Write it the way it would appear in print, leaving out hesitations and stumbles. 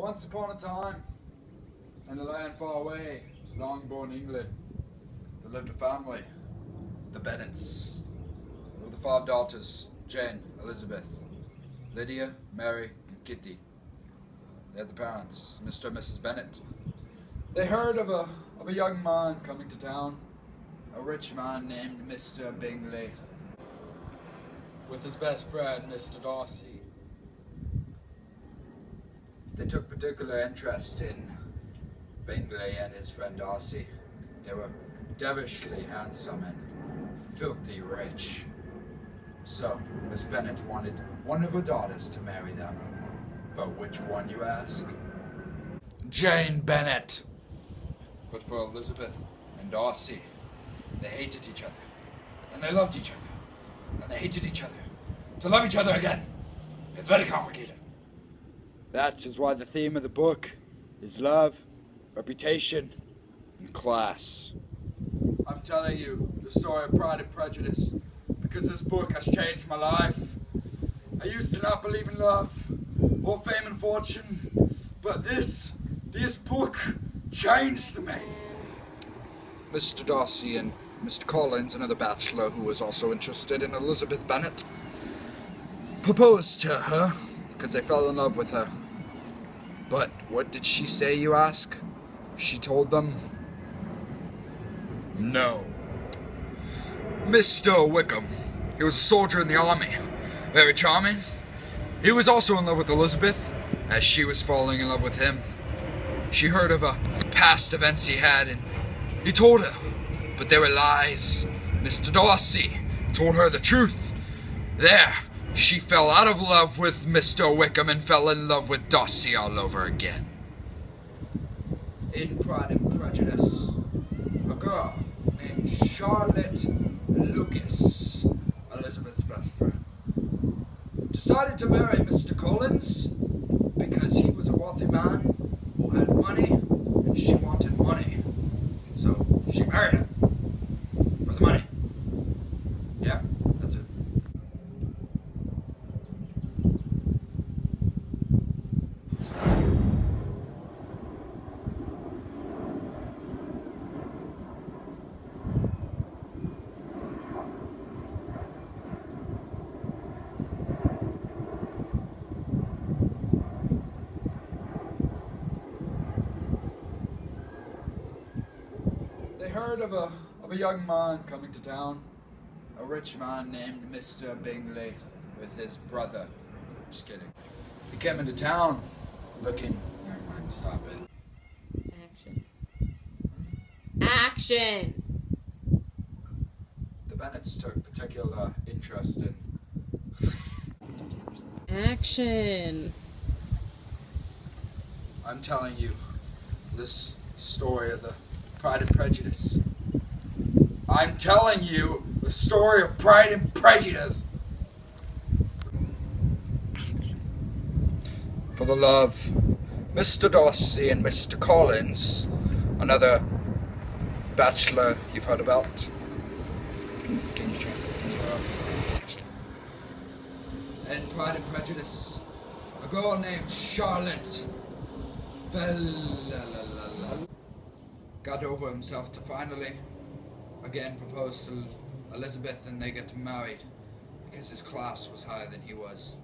Once upon a time, in a land far away, long-born England, there lived a family, the Bennets, with the 5 daughters, Jane, Elizabeth, Lydia, Mary, and Kitty. They had the parents, Mr. and Mrs. Bennet. They heard of a young man coming to town, a rich man named Mr. Bingley, with his best friend, Mr. Darcy. They took particular interest in Bingley and his friend Darcy. They were devilishly handsome and filthy rich. So, Miss Bennet wanted one of her daughters to marry them. But which one, you ask? Jane Bennet. But for Elizabeth and Darcy, they hated each other. And they loved each other. And they hated each other. To love each other again. It's very complicated. That is why the theme of the book is love, reputation, and class. I'm telling you the story of Pride and Prejudice because this book has changed my life. I used to not believe in love or fame and fortune, but this book changed me. Mr. Darcy and Mr. Collins, another bachelor who was also interested in Elizabeth Bennet, proposed to her because they fell in love with her. But what did she say, you ask? She told them, no. Mr. Wickham, he was a soldier in the army, very charming. He was also in love with Elizabeth, as she was falling in love with him. She heard of past events he had, and he told her, but they were lies. Mr. Darcy told her the truth. There, she fell out of love with Mr. Wickham and fell in love with Darcy all over again. In Pride and Prejudice, a girl named Charlotte Lucas, Elizabeth's best friend, decided to marry Mr. Collins because he was a wealthy man who had money and she wanted money. So she married him for the money. Yeah, that's it. They heard of a young man coming to town, a rich man named Mr. Bingley with his brother. Just kidding. He came into town looking... Never mind, stop it. Action. Action! The Bennets took particular interest in... Action! I'm telling you this story of the Pride and Prejudice. I'm telling you the story of Pride and Prejudice. For the love, Mr. Darcy and Mr. Collins, another bachelor you've heard about. Can you And Pride and Prejudice, a girl named Charlotte got over himself to finally again propose to Elizabeth, and they get married because his class was higher than he was.